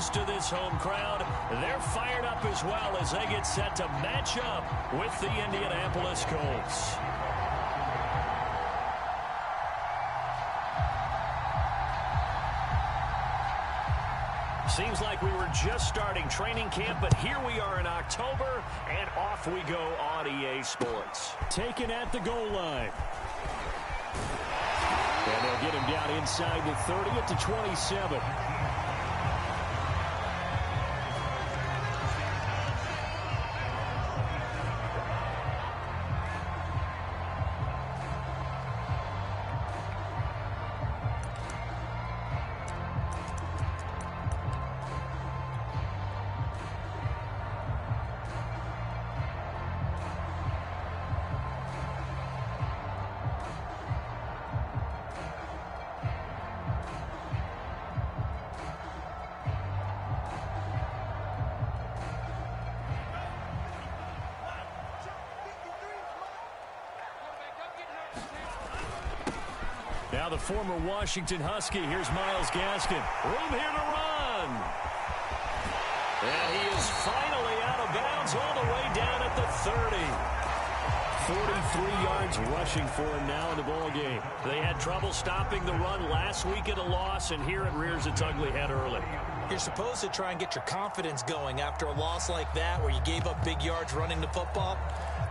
used to this home crowd. They're fired up as well as they get set to match up with the Indianapolis Colts. Seems like we were just starting training camp, but here we are in October, and off we go on EA Sports. Taken at the goal line. And they'll get him down inside the 30 at the 27. Now the former Washington Husky. Here's Myles Gaskin. Room here to run. And he is finally out of bounds all the way down at the 30. 43 yards rushing for him now in the ballgame. They had trouble stopping the run last week at a loss, and here it rears its ugly head early. You're supposed to try and get your confidence going after a loss like that where you gave up big yards running the football.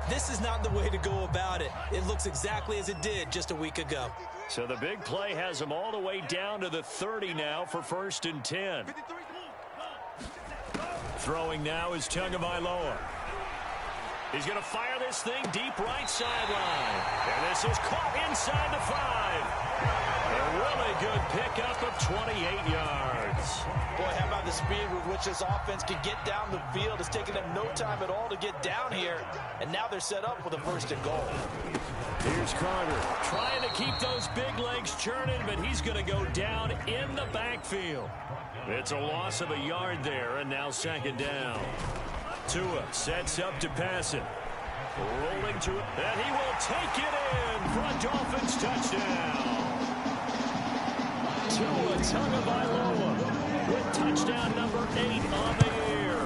This is not the way to go about it. It looks exactly as it did just a week ago. So the big play has him all the way down to the 30 now for 1st and 10. Throwing now is Tagovailoa. He's going to fire this thing deep right sideline. And this is caught inside the 5. A really good pickup of 28 yards. Boy, how about the speed with which this offense can get down the field? It's taken them no time at all to get down here. And now they're set up with a 1st and goal. Here's Carter trying to keep those big legs churning, but he's going to go down in the backfield. It's a loss of a yard there, and now 2nd down. Tua sets up to pass it. Rolling to it, and he will take it in for a Dolphins touchdown. Tua Tagovailoa with touchdown number 8 on the year.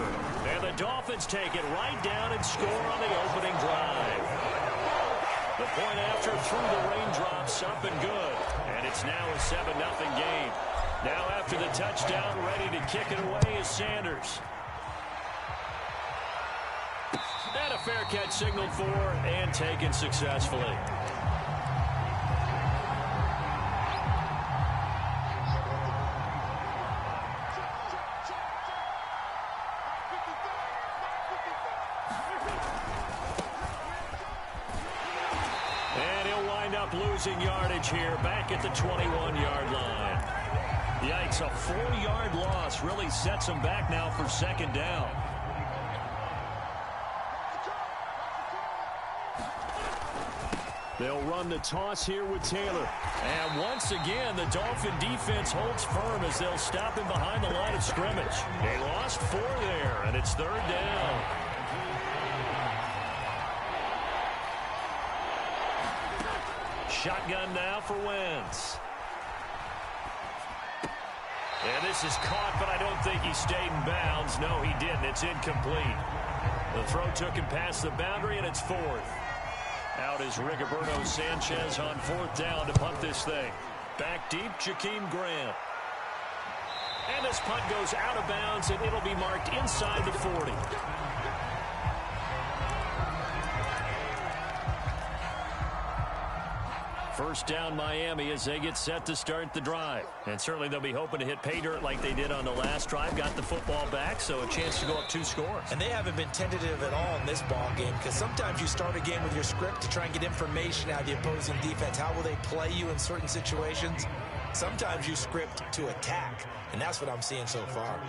And the Dolphins take it right down and score on the opening drive. The point after through the raindrops up and good. And it's now a 7-0 game. Now after the touchdown, ready to kick it away is Sanders. And a fair catch signaled for and taken successfully. Losing yardage here back at the 21-yard line. Yikes, a 4-yard loss really sets them back now for 2nd down. They'll run the toss here with Taylor. And once again, the Dolphin defense holds firm as they'll stop him behind the line of scrimmage. They lost 4 there, and it's 3rd down. Shotgun now for Wentz. And this is caught, but I don't think he stayed in bounds. No, he didn't. It's incomplete. The throw took him past the boundary, and it's 4th. Out is Rigoberto Sanchez on 4th down to punt this thing. Back deep, Jakeem Grant. And this punt goes out of bounds, and it'll be marked inside the 40. First down Miami as they get set to start the drive. And certainly they'll be hoping to hit pay dirt like they did on the last drive. Got the football back, so a chance to go up 2 scores. And they haven't been tentative at all in this ball game because sometimes you start a game with your script to try and get information out of the opposing defense. How will they play you in certain situations? Sometimes you script to attack, and that's what I'm seeing so far.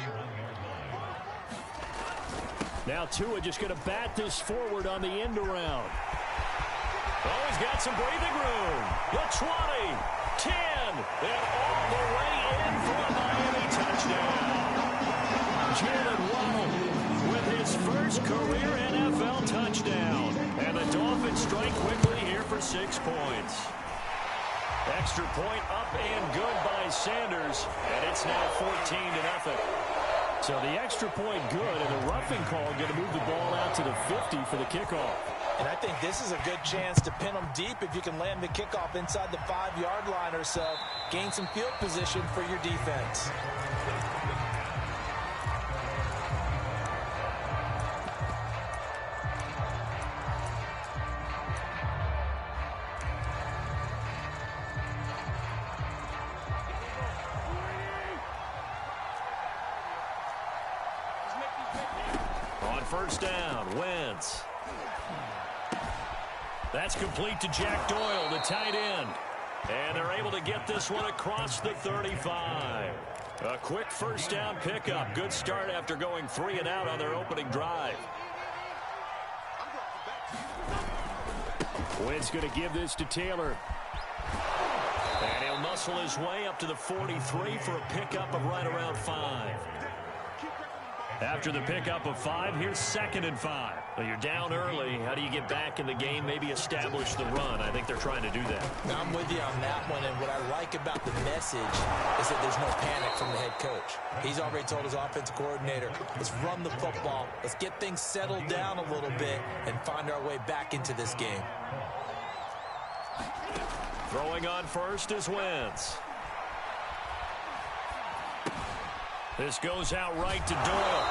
Now Tua just going to bat this forward on the end around. Oh, he's got some breathing room. The 20, 10, and all the way in for a Miami touchdown. Jalen Waddle with his first career NFL touchdown. And the Dolphins strike quickly here for 6 points. Extra point up and good by Sanders. And it's now 14-0. So the extra point good, and the roughing call going to move the ball out to the 50 for the kickoff. And I think this is a good chance to pin them deep if you can land the kickoff inside the 5-yard line or so. Gain some field position for your defense. On first down, Wentz. That's complete to Jack Doyle, the tight end. And they're able to get this one across the 35. A quick first down pickup. Good start after going 3 and out on their opening drive. Wentz going to give this to Taylor. And he'll muscle his way up to the 43 for a pickup of right around 5. After the pickup of 5, here's 2nd and 5. Well, you're down early. How do you get back in the game, maybe establish the run? I think they're trying to do that. I'm with you on that one, and what I like about the message is that there's no panic from the head coach. He's already told his offensive coordinator, let's run the football, let's get things settled down a little bit, and find our way back into this game. Throwing on first is Wentz. This goes out right to Doyle.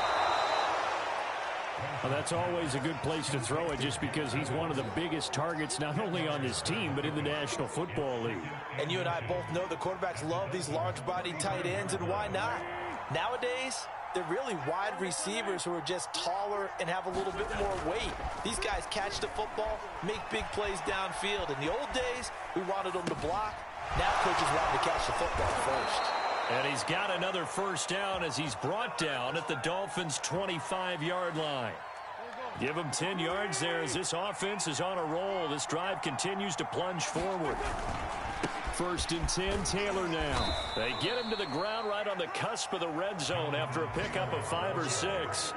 Well, that's always a good place to throw it just because he's one of the biggest targets not only on this team but in the National Football League. And you and I both know the quarterbacks love these large-bodied tight ends, and why not? Nowadays, they're really wide receivers who are just taller and have a little bit more weight. These guys catch the football, make big plays downfield. In the old days, we wanted them to block. Now coaches want them to catch the football first. And he's got another first down as he's brought down at the Dolphins' 25-yard line. Give him 10 yards there as this offense is on a roll. This drive continues to plunge forward. 1st and 10, Taylor now. They get him to the ground right on the cusp of the red zone after a pickup of 5 or 6.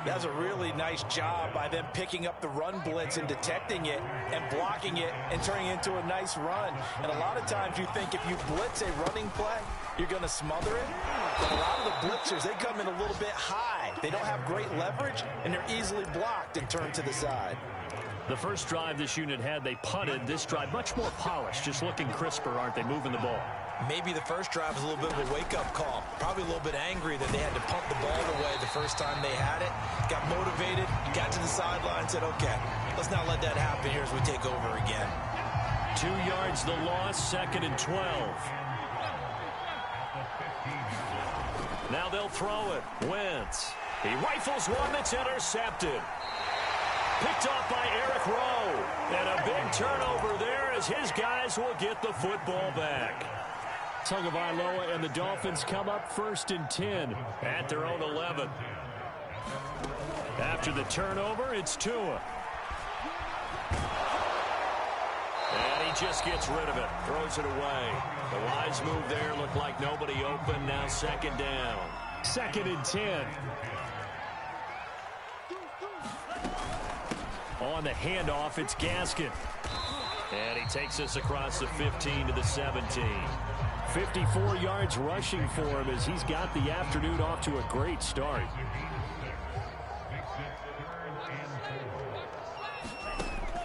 That's a really nice job by them picking up the run blitz and detecting it and blocking it and turning it into a nice run. And a lot of times you think if you blitz a running play, you're going to smother it. But a lot of the blitzers, they come in a little bit high. They don't have great leverage, and they're easily blocked and turned to the side. The first drive this unit had, they punted. This drive, much more polished, just looking crisper, aren't they, moving the ball? Maybe the first drive was a little bit of a wake-up call. Probably a little bit angry that they had to punt the ball away the first time they had it. Got motivated, got to the sideline, said, okay, let's not let that happen here as we take over again. 2 yards the loss, 2nd and 12. Now they'll throw it. Wentz. He rifles one that's intercepted. Picked off by Eric Rowe. And a big turnover there as his guys will get the football back. Tagovailoa and the Dolphins come up 1st and 10 at their own 11. After the turnover, it's Tua. And he just gets rid of it. Throws it away. The wise move there looked like nobody open. Now 2nd down. 2nd and 10. On the handoff, it's Gaskin. And he takes us across the 15 to the 17. 54 yards rushing for him as he's got the afternoon off to a great start.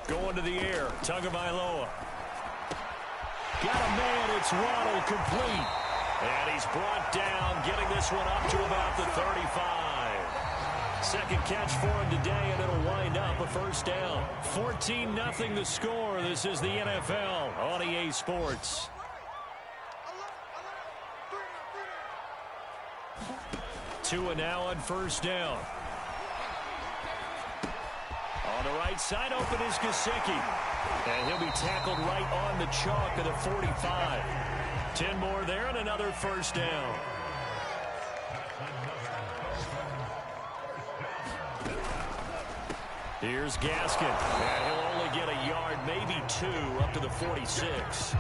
Going to the air, Tagovailoa. Got a man, it's Waddle, complete. And he's brought down, getting this one up to about the 35. Second catch for him today, and it'll wind up a first down. 14-0 the score. This is the NFL on EA Sports. Tua now on first down. On the right side, open is Gesicki. And he'll be tackled right on the chalk of the 45. 10 more there and another first down. Here's Gaskin. And he'll only get a yard, maybe 2, up to the 46.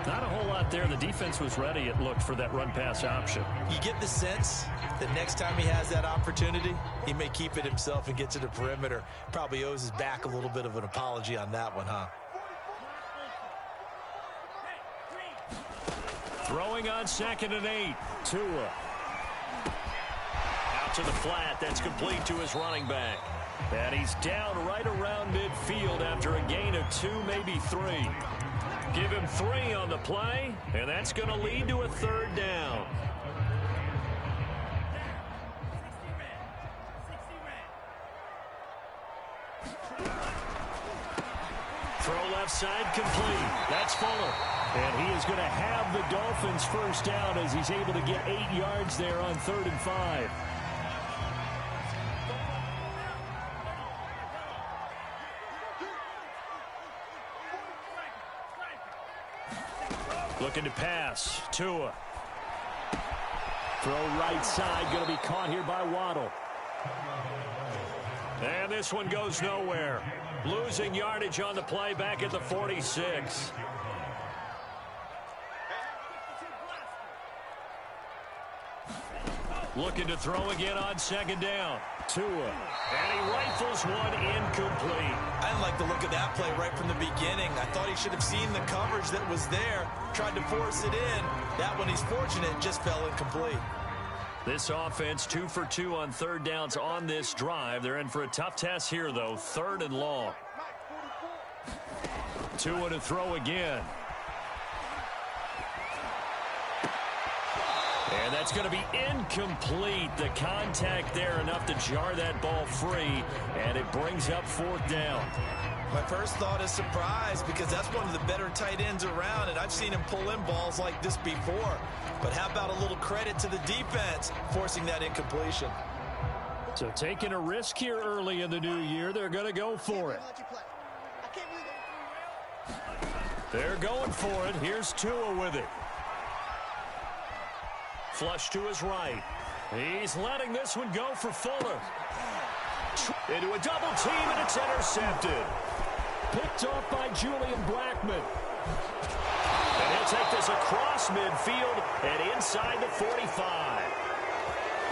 Not a whole lot there. The defense was ready, it looked, for that run-pass option. You get the sense that next time he has that opportunity, he may keep it himself and get to the perimeter. Probably owes his back a little bit of an apology on that one, huh? Throwing on 2nd and 8. Tua. to the flat. That's complete to his running back. And he's down right around midfield after a gain of 2, maybe 3. Give him 3 on the play, and that's going to lead to a 3rd down. Throw left side complete. That's Fuller. And he is going to have the Dolphins first down as he's able to get 8 yards there on 3rd and 5. Looking to pass. Tua. Throw right side. Going to be caught here by Waddle. And this one goes nowhere. Losing yardage on the play back at the 46. Looking to throw again on 2nd down. Tua. And he rifles one incomplete. I didn't like the look of that play right from the beginning. I thought he should have seen the coverage that was there. Tried to force it in. That one, he's fortunate, just fell incomplete. This offense 2 for 2 on 3rd downs on this drive. They're in for a tough test here, though. 3rd and long. Tua to throw again. And that's going to be incomplete. The contact there enough to jar that ball free, and it brings up 4th down. My first thought is surprise because that's one of the better tight ends around, and I've seen him pull in balls like this before. But how about a little credit to the defense forcing that incompletion? So taking a risk here early in the new year, they're going to go for it. They're going for it. Here's Tua with it. Flush to his right. He's letting this one go for Fuller. Into a double team, and it's intercepted. Picked off by Julian Blackman. And he'll take this across midfield and inside the 45.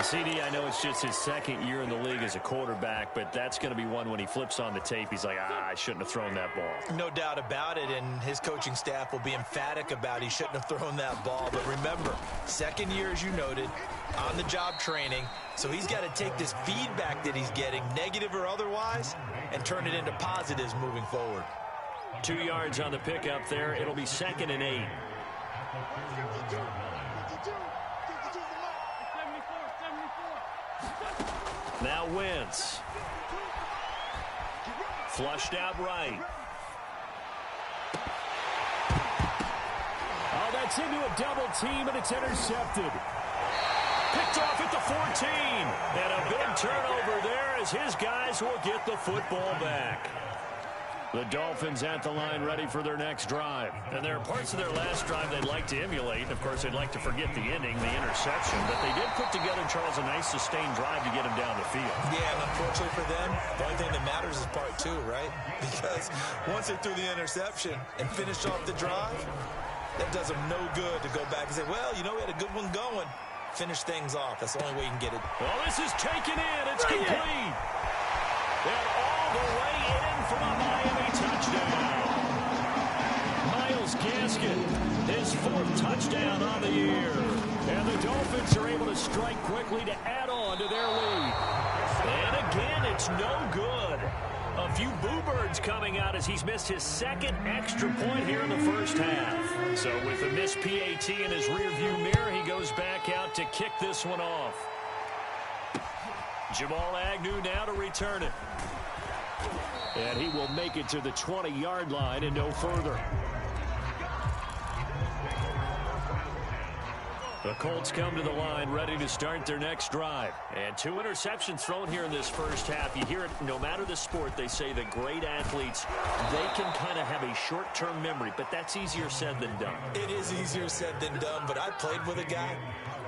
CD, I know it's just his 2nd year in the league as a quarterback, but that's going to be one when he flips on the tape. He's like, I shouldn't have thrown that ball. No doubt about it, and his coaching staff will be emphatic about he shouldn't have thrown that ball. But remember, 2nd year, as you noted, on-the-job training, so he's got to take this feedback that he's getting, negative or otherwise, and turn it into positives moving forward. 2 yards on the pickup there. It'll be 2nd and 8. Now Wentz. Flushed out right. Oh, that's into a double team, and it's intercepted. Picked off at the 14. And a big turnover there as his guys will get the football back. The Dolphins at the line ready for their next drive. And there are parts of their last drive they'd like to emulate. Of course, they'd like to forget the ending, the interception. But they did put together, Charles, a nice sustained drive to get him down the field. Yeah, and unfortunately for them, the only thing that matters is part 2, right? Because once they threw the interception and finished off the drive, that does them no good to go back and say, well, you know, we had a good one going. Finish things off. That's the only way you can get it. Well, this is taken in. It's complete. And all the way in for a Miami touchdown. Miles Gaskin, his 4th touchdown on the year. And the Dolphins are able to strike quickly to add on to their lead. And again, it's no good. A few boo birds coming out as he's missed his 2nd extra point here in the first half. So with a missed PAT in his rearview mirror, he goes back out to kick this one off. Jamal Agnew now to return it. And he will make it to the 20-yard line and no further. The Colts come to the line ready to start their next drive. And 2 interceptions thrown here in this first half. You hear it no matter the sport. They say the great athletes, they can kind of have a short-term memory. But that's easier said than done. It is easier said than done. But I played with a guy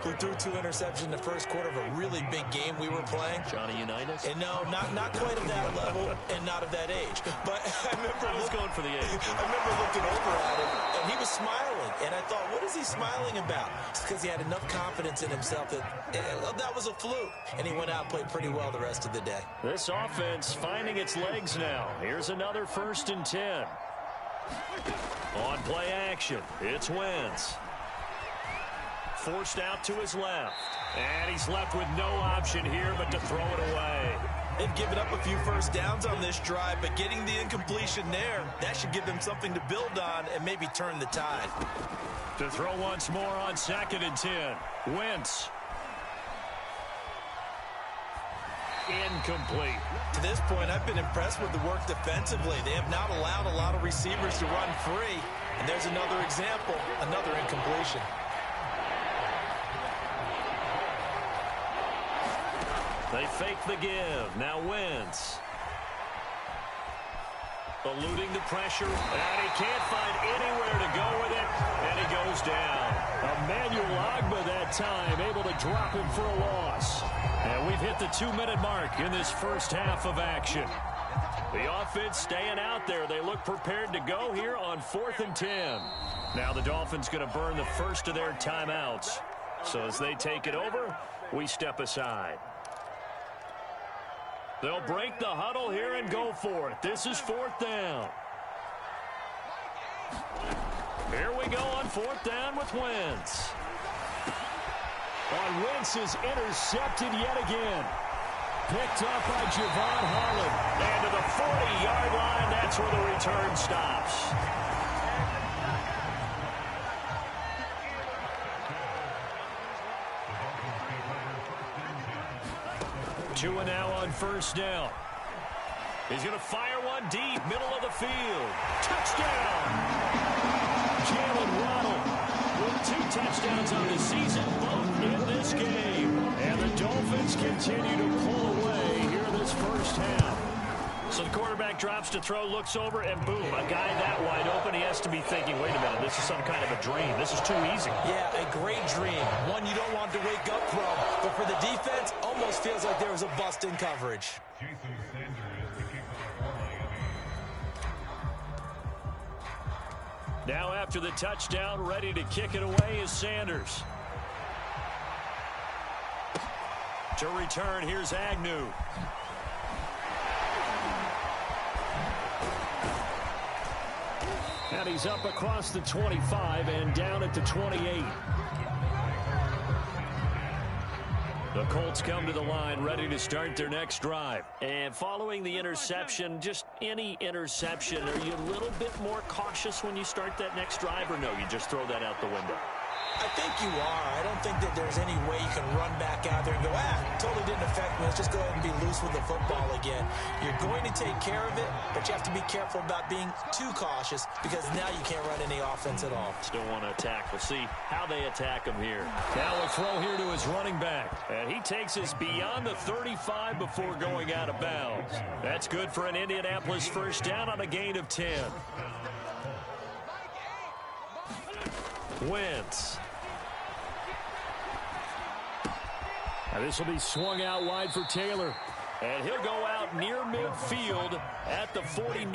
who threw 2 interceptions in the first quarter of a really big game we were playing. Johnny Unitas? And no, not quite at that level and not of that age. But I remember I was going for the age. I remember looking over at him, and he was smiling. And I thought, what is he smiling about? It's because he had enough confidence in himself that that was a fluke. And he went out and played pretty well the rest of the day. This offense finding its legs now. Here's another 1st and 10. On play action, it's Wentz. forced out to his left. And he's left with no option here but to throw it away. They've given up a few first downs on this drive, but getting the incompletion there, that should give them something to build on and maybe turn the tide. To throw once more on 2nd and 10. Wentz. Incomplete. To this point, I've been impressed with the work defensively. They have not allowed a lot of receivers to run free. And there's another example, another incompletion. They fake the give. Now Wentz. Eluding the pressure. And he can't find anywhere to go with it. And he goes down. Emmanuel Ogbah that time able to drop him for a loss. And we've hit the 2-minute mark in this first half of action. The offense staying out there. They look prepared to go here on 4th and 10. Now the Dolphins going to burn the first of their timeouts. So as they take it over, we step aside. They'll break the huddle here and go for it. This is 4th down. Here we go on 4th down with Wentz. And Wentz is intercepted yet again. Picked up by Javon Holland. And to the 40-yard line, that's where the return stops. Tua now on 1st down. He's going to fire one deep, middle of the field. Touchdown! Jalen Waddle with 2 touchdowns on the season, both in this game. And the Dolphins continue to pull away here this first half. So the quarterback drops to throw, looks over, and boom, a guy that wide open, he has to be thinking, wait a minute, this is some kind of a dream. This is too easy. Yeah, a great dream. One you don't want to wake up from. But for the defense, almost feels like there was a bust in coverage. Now after the touchdown, ready to kick it away is Sanders. To return, here's Agnew. And he's up across the 25 and down at the 28. The Colts come to the line ready to start their next drive. And following the interception, just any interception, are you a little bit more cautious when you start that next drive, or no, you just throw that out the window? I think you are. I don't think that there's any way you can run back out there and go, totally didn't affect me. Let's just go ahead and be loose with the football again. You're going to take care of it, but you have to be careful about being too cautious because now you can't run any offense at all. Still want to attack. We'll see how they attack him here. Now a throw here to his running back. And he takes us beyond the 35 before going out of bounds. That's good for an Indianapolis first down on a gain of 10. Wentz. Now this will be swung out wide for Taylor. And he'll go out near midfield at the 49.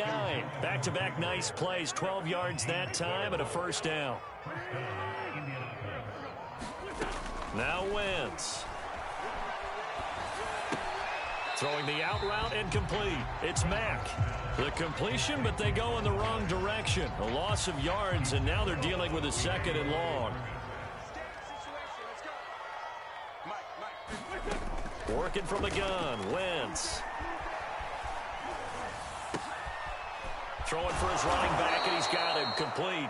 Back-to-back nice plays. 12 yards that time and a first down. Now Wentz. Throwing the out route and complete. It's Mack. The completion, but they go in the wrong direction. A loss of yards, and now they're dealing with a 2nd and long. Working from the gun, Wentz. Throwing for his running back, and he's got him complete.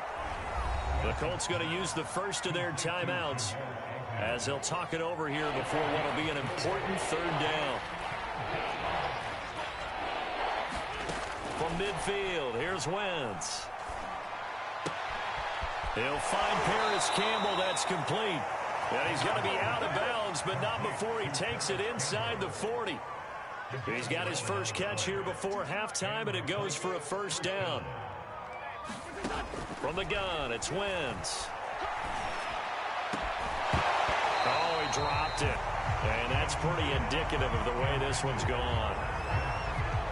The Colts going to use the first of their timeouts as they'll talk it over here before what will be an important 3rd down. From midfield, here's Wentz. He'll find Paris Campbell. That's complete. And he's going to be out of bounds, but not before he takes it inside the 40. He's got his first catch here before halftime, and it goes for a first down. From the gun, it's Wentz. Oh, he dropped it. And that's pretty indicative of the way this one's gone.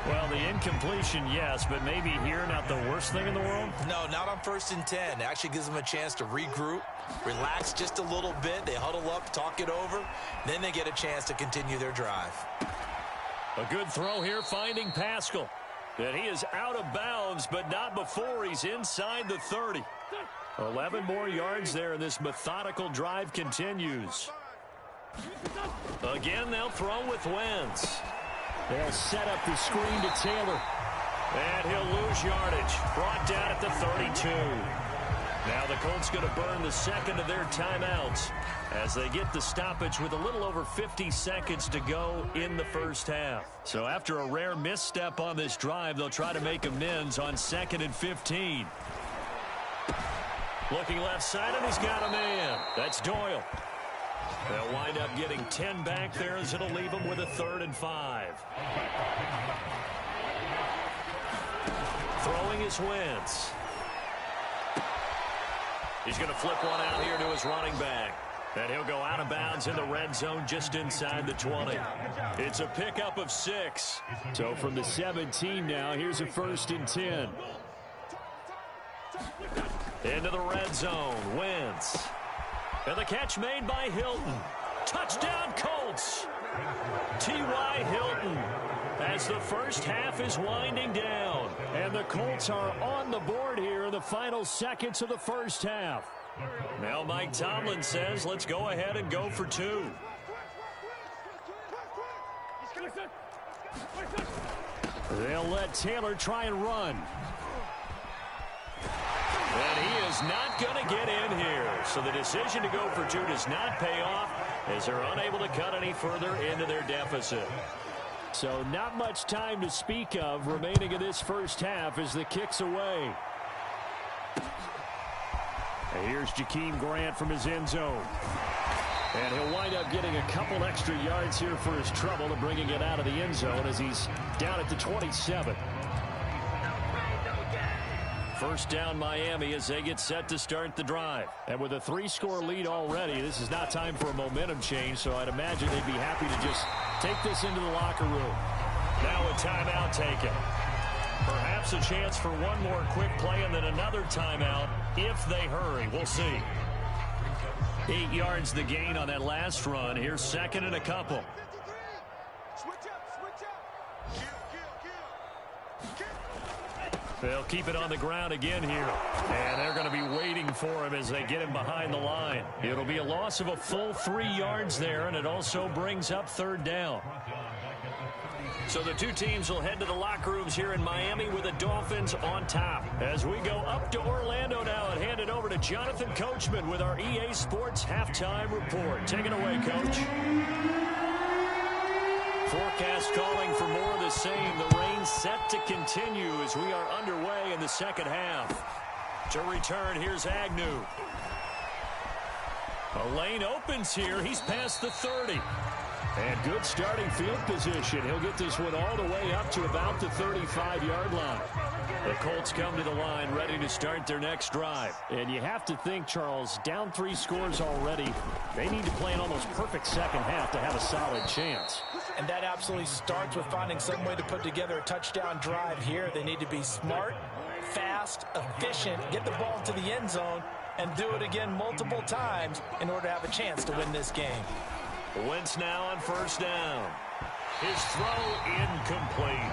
Well, the incompletion, yes, but maybe here not the worst thing in the world? No, not on 1st and 10. It actually gives them a chance to regroup, relax just a little bit. They huddle up, talk it over. Then they get a chance to continue their drive. A good throw here, finding Pascal. And he is out of bounds, but not before he's inside the 30. 11 more yards there, and this methodical drive continues. Again, they'll throw with Wentz. They'll set up the screen to Taylor. And he'll lose yardage. Brought down at the 32. Now the Colts going to burn the second of their timeouts as they get the stoppage with a little over 50 seconds to go in the first half. So after a rare misstep on this drive, they'll try to make amends on 2nd and 15. Looking left side, and he's got a man. That's Doyle. They'll wind up getting 10 back there as it'll leave them with a 3rd and 5. Throwing is Wentz. He's going to flip one out here to his running back. And he'll go out of bounds in the red zone just inside the 20. It's a pickup of 6. So from the 17 now, here's a 1st and 10. Into the red zone, Wentz. And the catch made by Hilton. Touchdown, Colts. T.Y. Hilton as the first half is winding down. And the Colts are on the board here in the final seconds of the first half. Now Mike Tomlin says, let's go ahead and go for 2. They'll let Taylor try and run. And he is not going to get in here. So the decision to go for 2 does not pay off as they're unable to cut any further into their deficit. So not much time to speak of remaining in this first half as the kick's away. And here's Jakeem Grant from his end zone. And he'll wind up getting a couple extra yards here for his trouble and bringing it out of the end zone as he's down at the 27. First down Miami as they get set to start the drive. And with a 3-score lead already, this is not time for a momentum change, so I'd imagine they'd be happy to just take this into the locker room. Now a timeout taken. Perhaps a chance for one more quick play and then another timeout if they hurry. We'll see. 8 yards the gain on that last run. Here's 2nd and a couple. They'll keep it on the ground again here. And they're going to be waiting for him as they get him behind the line. It'll be a loss of a full 3 yards there, and it also brings up 3rd down. So the two teams will head to the locker rooms here in Miami with the Dolphins on top. As we go up to Orlando now and hand it over to Jonathan Coachman with our EA Sports Halftime Report. Take it away, Coach. Forecast calling for more of the same. The rain set to continue as we are underway in the second half. To return, here's Agnew. A lane opens here. He's past the 30. And good starting field position. He'll get this one all the way up to about the 35-yard line. The Colts come to the line ready to start their next drive. And you have to think, Charles, down 3 scores already. They need to play an almost perfect second half to have a solid chance. And that absolutely starts with finding some way to put together a touchdown drive here. They need to be smart, fast, efficient, get the ball to the end zone, and do it again multiple times in order to have a chance to win this game. Wentz now on first down. His throw incomplete.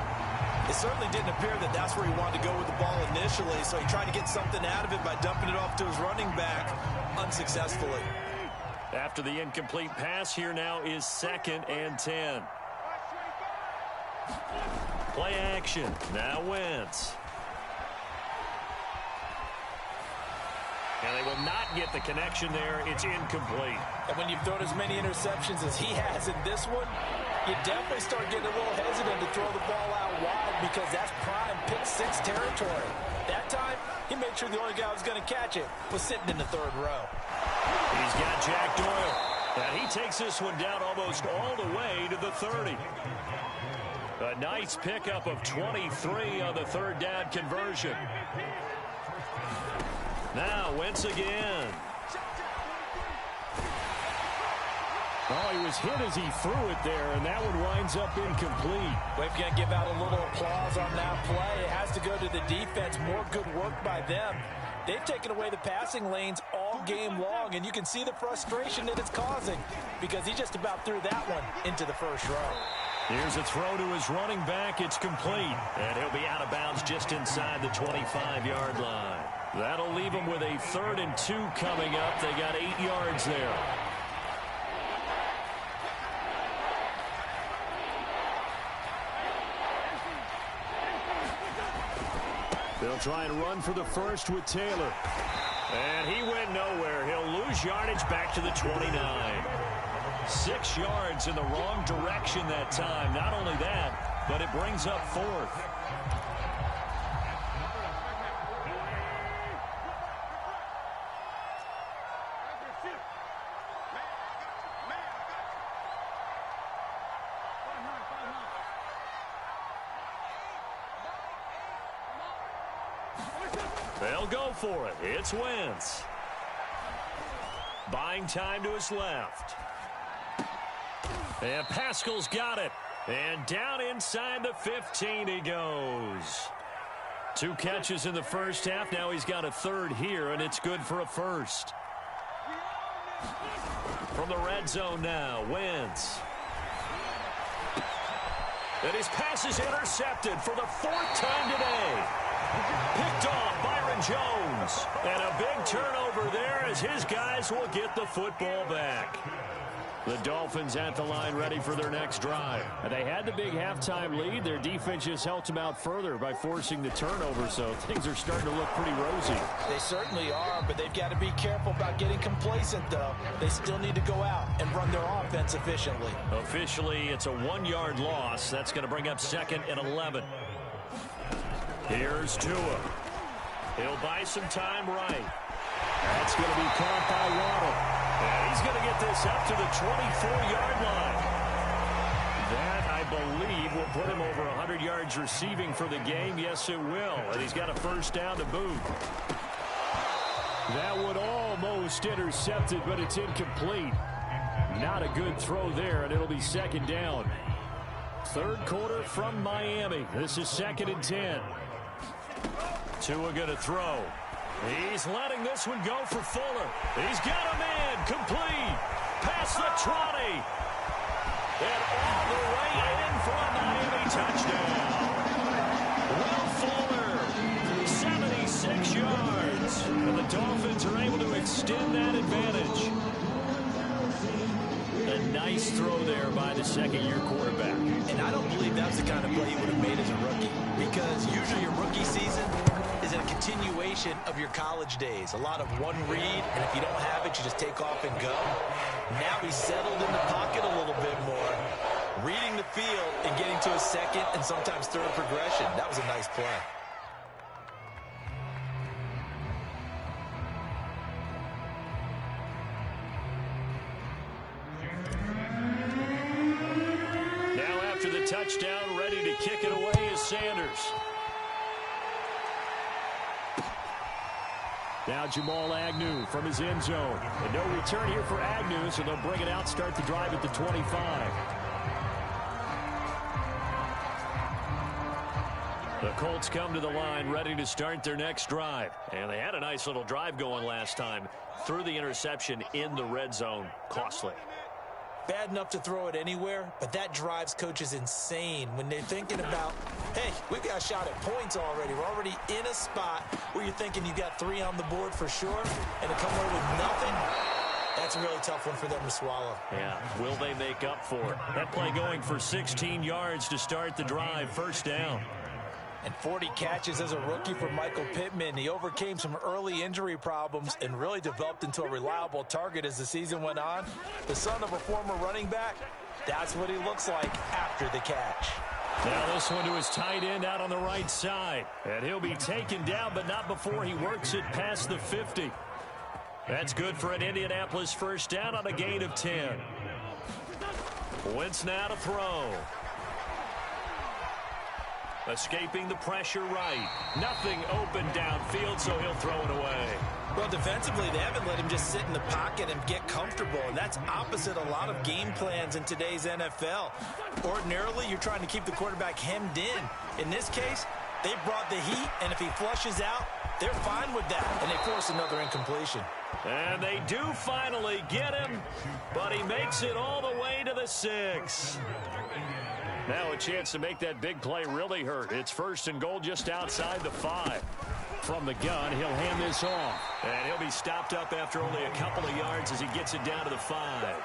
It certainly didn't appear that that's where he wanted to go with the ball initially, so he tried to get something out of it by dumping it off to his running back unsuccessfully. After the incomplete pass, here now is 2nd and 10. Play action. Now Wentz. And they will not get the connection there. It's incomplete. And when you've thrown as many interceptions as he has in this one, you definitely start getting a little hesitant to throw the ball out wide because that's prime pick 6 territory. That time, he made sure the only guy who was going to catch it was sitting in the 3rd row. He's got Jack Doyle. And he takes this one down almost all the way to the 30. A nice pickup of 23 on the 3rd down conversion. Now Wentz again. Oh, he was hit as he threw it there, and that one winds up incomplete. We're going to give out a little applause on that play. It has to go to the defense. More good work by them. They've taken away the passing lanes all game long, and you can see the frustration that it's causing because he just about threw that one into the first row. Here's a throw to his running back. It's complete, and he'll be out of bounds just inside the 25-yard line. That'll leave them with a 3rd and 2 coming up. They got 8 yards there. They'll try and run for the first with Taylor. And he went nowhere. He'll lose yardage back to the 29. 6 yards in the wrong direction that time. Not only that, but it brings up 4th. They'll go for it. It's Wentz. Buying time to his left. And Pascal's got it. And down inside the 15 he goes. 2 catches in the first half. Now he's got a 3rd here, and it's good for a 1st. From the red zone now, Wentz. And his pass is intercepted for the 4th time today. Picked off Byron Jones. And a big turnover there as his guys will get the football back. The Dolphins at the line ready for their next drive. They had the big halftime lead. Their defense just helped them out further by forcing the turnover, so things are starting to look pretty rosy. They certainly are, but they've got to be careful about getting complacent, though. They still need to go out and run their offense efficiently. Officially, it's a 1-yard loss. That's going to bring up 2nd and 11. Here's Tua. He'll buy some time right. That's going to be caught by Waddle. And he's going to get this up to the 24-yard line. That, I believe, will put him over 100 yards receiving for the game. Yes, it will. And he's got a 1st down to boot. That would almost intercepted, but it's incomplete. Not a good throw there, and it'll be 2nd down. 3rd quarter from Miami. This is 2nd and 10. Tua going to throw. He's letting this one go for Fuller. He's got him in. Complete. Past the 20. And all the way in for a Miami touchdown. Will Fuller, 76 yards. And the Dolphins are able to extend that advantage. A nice throw there by the 2nd-year quarterback. And I don't believe that's the kind of play you would have made as a rookie. Because usually your rookie season is a continuation of your college days. A lot of one read, and if you don't have it, you just take off and go. Now he's settled in the pocket a little bit more, reading the field and getting to a 2nd and sometimes 3rd progression. That was a nice play. Now after the touchdown, ready to kick it away is Sanders. Now Jamal Agnew from his end zone. And no return here for Agnew, so they'll bring it out, start the drive at the 25. The Colts come to the line, ready to start their next drive. And they had a nice little drive going last time. Threw the interception in the red zone. Costly. Bad enough to throw it anywhere, but that drives coaches insane when they're thinking about, hey, we've got a shot at points already. We're already in a spot where you're thinking you've got 3 on the board for sure, and to come away with nothing, that's a really tough one for them to swallow. Yeah, will they make up for it? That play going for 16 yards to start the drive, 1st down. And 40 catches as a rookie for Michael Pittman. He overcame some early injury problems and really developed into a reliable target as the season went on. The son of a former running back, that's what he looks like after the catch. Now this one to his tight end out on the right side. And he'll be taken down, but not before he works it past the 50. That's good for an Indianapolis 1st down on a gain of 10. Wentz now to throw. Escaping the pressure right. Nothing open downfield, so he'll throw it away. Well, defensively, they haven't let him just sit in the pocket and get comfortable, and that's opposite a lot of game plans in today's NFL. Ordinarily, you're trying to keep the quarterback hemmed in. In this case, they brought the heat, and if he flushes out, they're fine with that, and they force another incompletion. And they do finally get him, but he makes it all the way to the 6. Now a chance to make that big play really hurt. It's 1st and goal just outside the 5. From the gun, he'll hand this off. And he'll be stopped up after only a couple of yards as he gets it down to the 5.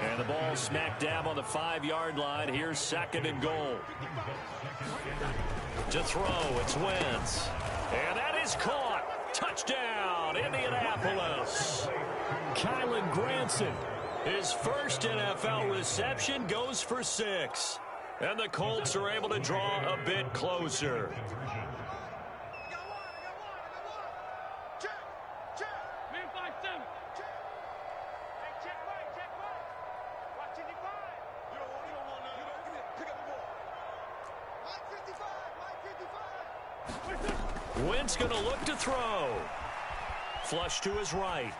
And the ball smack dab on the 5-yard line. Here's 2nd and goal. To throw, it's Wentz. And that is caught. Touchdown, Indianapolis. Kylen Granson, his first NFL reception, goes for 6. And the Colts are able to draw a bit closer. Wentz going to look to throw. Flush to his right.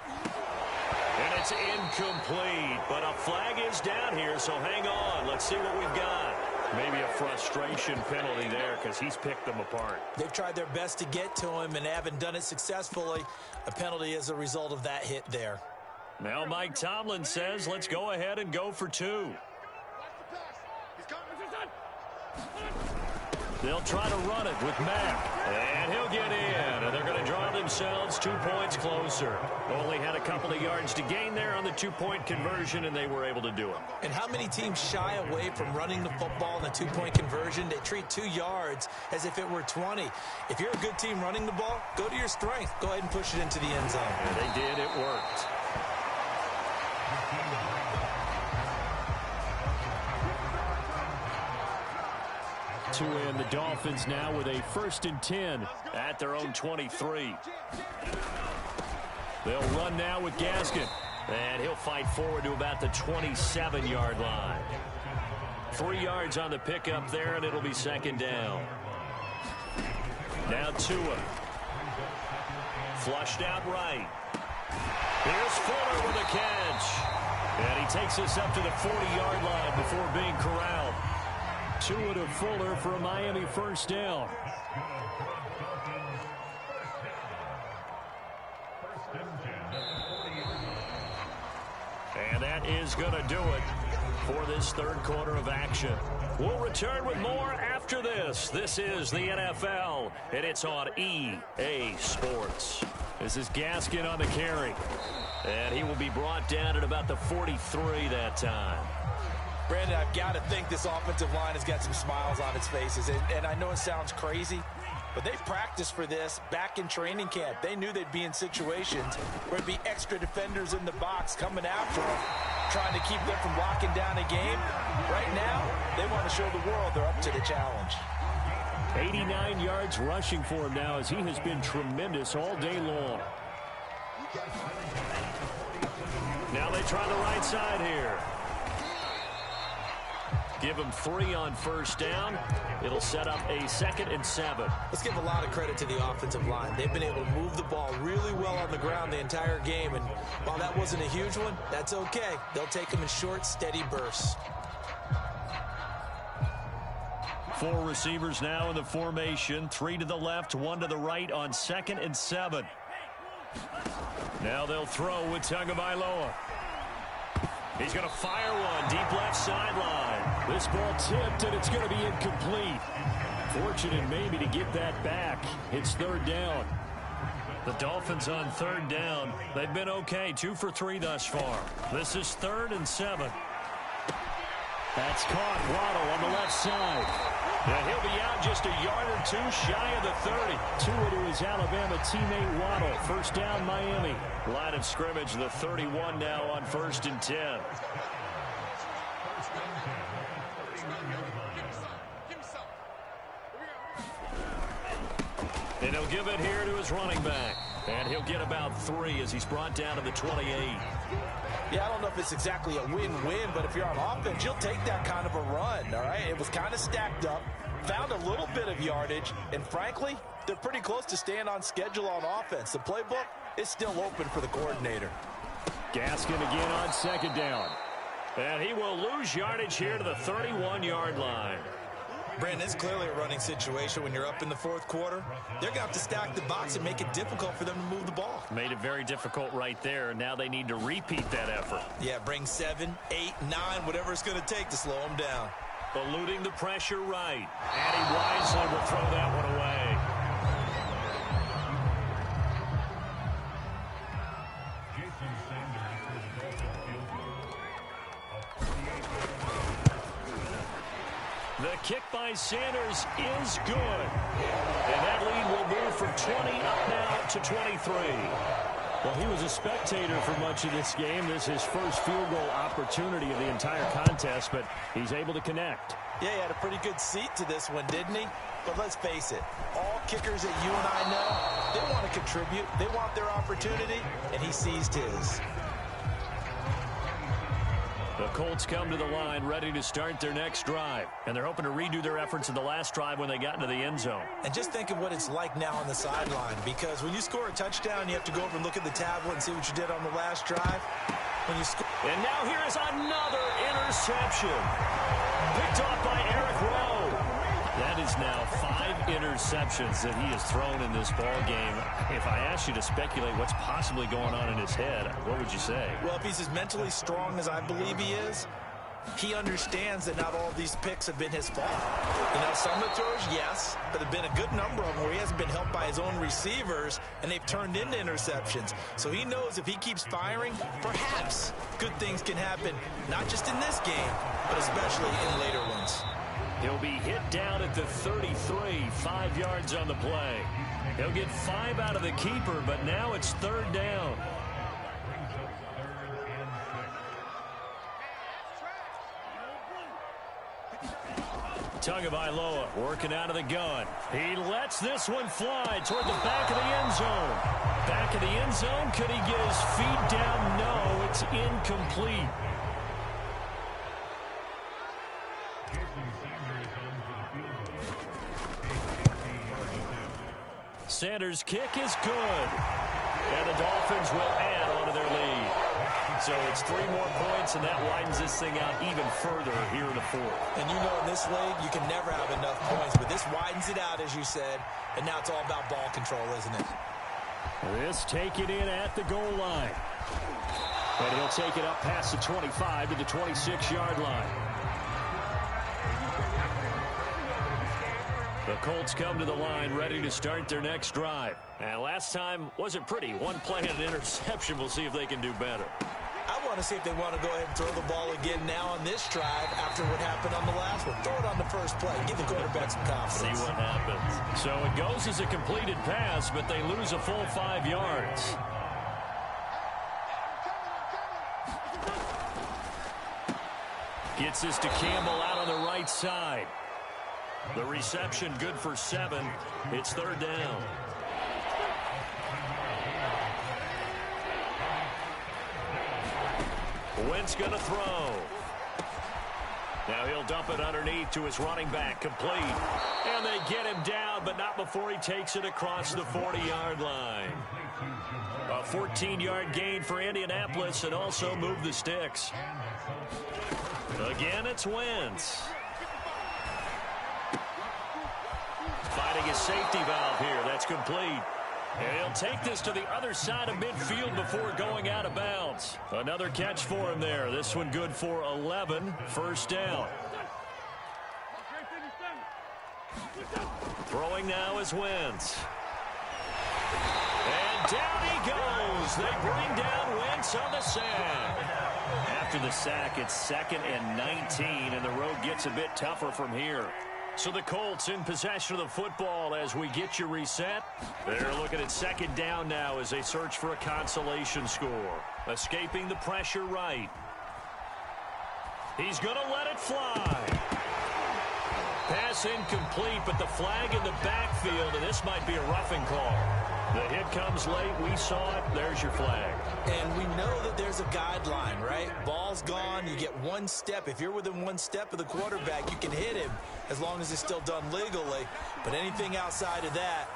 And it's incomplete, but a flag is down here, so hang on. Let's see what we've got. Maybe a frustration penalty there because he's picked them apart. They've tried their best to get to him and haven't done it successfully. A penalty as a result of that hit there. Now Mike Tomlin says, let's go ahead and go for 2. They'll try to run it with Mack. And he'll get in. And they're going to draw themselves 2 points closer. Only had a couple of yards to gain there on the 2-point conversion, and they were able to do it. And how many teams shy away from running the football in the 2-point conversion? They treat 2 yards as if it were 20. If you're a good team running the ball, go to your strength. Go ahead and push it into the end zone. Yeah, they did. It worked. To win, the Dolphins now with a 1st and 10 at their own 23. They'll run now with Gaskin. And he'll fight forward to about the 27-yard line. 3 yards on the pickup there, and it'll be 2nd down. Now Tua. Flushed out right. Here's Fuller with a catch. And he takes us up to the 40-yard line before being corralled. Tua to Fuller for a Miami 1st down. And that is going to do it for this 3rd quarter of action. We'll return with more after this. This is the NFL, and it's on EA Sports. This is Gaskin on the carry. And he will be brought down at about the 43 that time. Brandon, I've got to think this offensive line has got some smiles on its faces. And I know it sounds crazy, but they practiced for this back in training camp. They knew they'd be in situations where there'd be extra defenders in the box coming after them, trying to keep them from locking down a game. Right now, they want to show the world they're up to the challenge. 89 yards rushing for him now as he has been tremendous all day long. Now they try the right side here. Give him 3 on 1st down. It'll set up a 2nd and 7. Let's give a lot of credit to the offensive line. They've been able to move the ball really well on the ground the entire game. And while that wasn't a huge one, that's okay. They'll take them in short, steady bursts. 4 receivers now in the formation. 3 to the left, 1 to the right on 2nd and 7. Now they'll throw with Tagovailoa. He's going to fire one deep left sideline. This ball tipped, and it's going to be incomplete. Fortunate maybe to get that back. It's 3rd down. The Dolphins on 3rd down. They've been okay, 2 for 3 thus far. This is 3rd and 7. That's caught. Waddle on the left side. And he'll be out just a yard or 2 shy of the 30. Tua to his Alabama teammate Waddle. 1st down, Miami. Line of scrimmage, the 31 now on 1st and 10. And he'll give it here to his running back. And he'll get about 3 as he's brought down to the 28. Yeah, I don't know if it's exactly a win-win, but if you're on offense, you'll take that kind of a run, all right? It was kind of stacked up, found a little bit of yardage, and frankly, they're pretty close to staying on schedule on offense. The playbook is still open for the coordinator. Gaskin again on 2nd down. And he will lose yardage here to the 31-yard line. Brandon, it's clearly a running situation when you're up in the 4th quarter. They're going to have to stack the box and make it difficult for them to move the ball. Made it very difficult right there. Now they need to repeat that effort. Yeah, bring 7, 8, 9, whatever it's going to take to slow them down. Eluding the pressure right. And he wisely will throw that one away. The kick by Sanders is good. And that lead will move from 20 up now to 23. Well, he was a spectator for much of this game. This is his first field goal opportunity of the entire contest, but he's able to connect. Yeah, he had a pretty good seat to this one, didn't he? But let's face it, all kickers that you and I know, they want to contribute. They want their opportunity, and he seized his. The Colts come to the line ready to start their next drive. And they're hoping to redo their efforts in the last drive when they got into the end zone. And just think of what it's like now on the sideline. Because when you score a touchdown, you have to go over and look at the tablet and see what you did on the last drive. When you score. And now here is another interception. Picked off by Eric Rowe. That is now 5 interceptions that he has thrown in this ball game. If I asked you to speculate what's possibly going on in his head, what would you say? Well, if he's as mentally strong as I believe he is, he understands that not all of these picks have been his fault. You know, some of the throws, yes, but there have been a good number of them where he hasn't been helped by his own receivers, and they've turned into interceptions. So he knows if he keeps firing, perhaps good things can happen, not just in this game, but especially in later ones. He'll be hit down at the 33, 5 yards on the play. He'll get 5 out of the keeper, but now it's 3rd down. Tagovailoa working out of the gun. He lets this one fly toward the back of the end zone. Back of the end zone. Could he get his feet down? No, it's incomplete. Sanders' kick is good. And the Dolphins will add on to their lead. So it's 3 more points, and that widens this thing out even further here in the 4th. And you know in this league, you can never have enough points, but this widens it out, as you said, and now it's all about ball control, isn't it? This taken in at the goal line. And he'll take it up past the 25 to the 26-yard line. The Colts come to the line ready to start their next drive. And last time wasn't pretty. 1 play and an interception. We'll see if they can do better. I want to see if they want to go ahead and throw the ball again now on this drive after what happened on the last one. Throw it on the first play. Give the quarterback some confidence. See what happens. So it goes as a completed pass, but they lose a full 5 yards. Gets this to Campbell out on the right side. The reception good for 7. It's 3rd down. Wentz going to throw. Now he'll dump it underneath to his running back. Complete. And they get him down, but not before he takes it across the 40-yard line. A 14-yard gain for Indianapolis and also move the sticks. Again, it's Wentz. Finding a safety valve here. That's complete. And he'll take this to the other side of midfield before going out of bounds. Another catch for him there. This one good for 11. 1st down. Throwing now is Wentz. And down he goes. They bring down Wentz on the sack. After the sack, it's 2nd and 19, and the road gets a bit tougher from here. So the Colts in possession of the football as we get you reset. They're looking at 2nd down now as they search for a consolation score. Escaping the pressure right. He's going to let it fly. Pass incomplete, but the flag in the backfield, and this might be a roughing call. The hit comes late. We saw it. There's your flag. And we know that there's a guideline, right? Ball's gone. You get 1 step. If you're within 1 step of the quarterback, you can hit him as long as it's still done legally. But anything outside of that,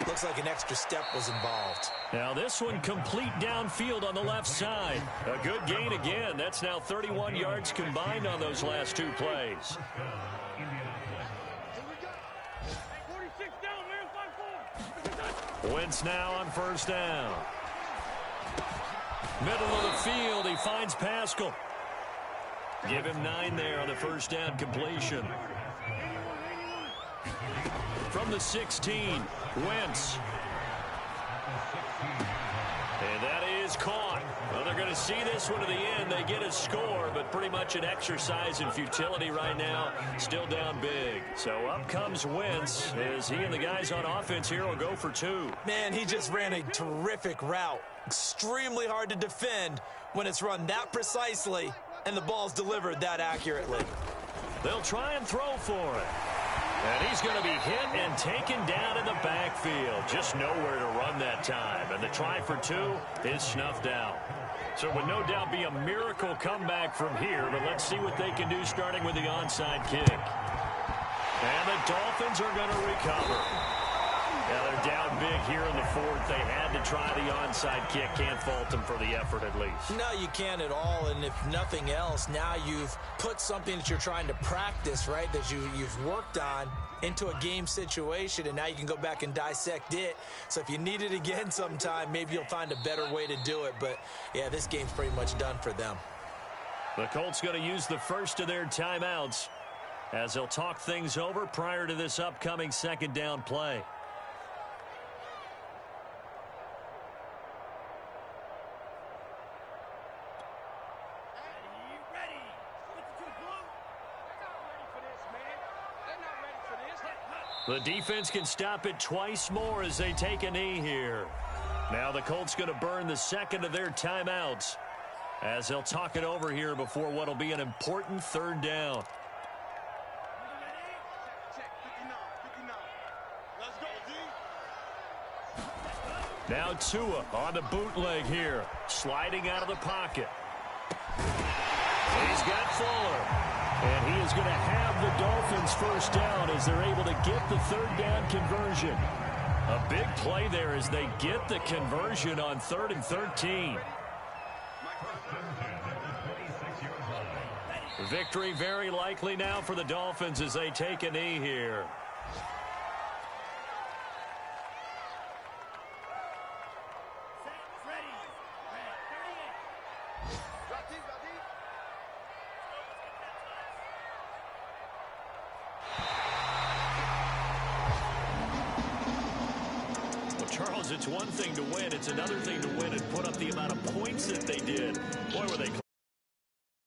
looks like an extra step was involved. Now this one complete downfield on the left side. A good gain again. That's now 31 yards combined on those last 2 plays. Wentz now on 1st down. Middle of the field, he finds Pascal. Give him 9 there on the 1st down completion. From the 16, Wentz. And that is caught. Well, they're going to see this one to the end. They get a score, but pretty much an exercise in futility right now. Still down big. So up comes Wentz as he and the guys on offense here will go for two. Man, he just ran a terrific route. Extremely hard to defend when it's run that precisely and the ball's delivered that accurately. They'll try and throw for it. And he's going to be hit and taken down in the backfield. Just nowhere to run that time. And the try for two is snuffed out. So it would no doubt be a miracle comeback from here. But let's see what they can do starting with the onside kick. And the Dolphins are going to recover. Yeah, they're down big here in the fourth. They had to try the onside kick. Can't fault them for the effort at least. No, you can't at all. And if nothing else, now you've put something that you're trying to practice, right, that you've worked on into a game situation, and now you can go back and dissect it. So if you need it again sometime, maybe you'll find a better way to do it. But, yeah, this game's pretty much done for them. The Colts going to use the first of their timeouts as they'll talk things over prior to this upcoming second down play. The defense can stop it twice more as they take a knee here. Now the Colts going to burn the second of their timeouts as they'll talk it over here before what will be an important third down. Now Tua on the bootleg here, sliding out of the pocket. He's got Fuller. And he is going to have the Dolphins first down as they're able to get the third down conversion. A big play there as they get the conversion on 3rd and 13. Victory very likely now for the Dolphins as they take a knee here. Charles, it's one thing to win. It's another thing to win and put up the amount of points that they did. Boy, were they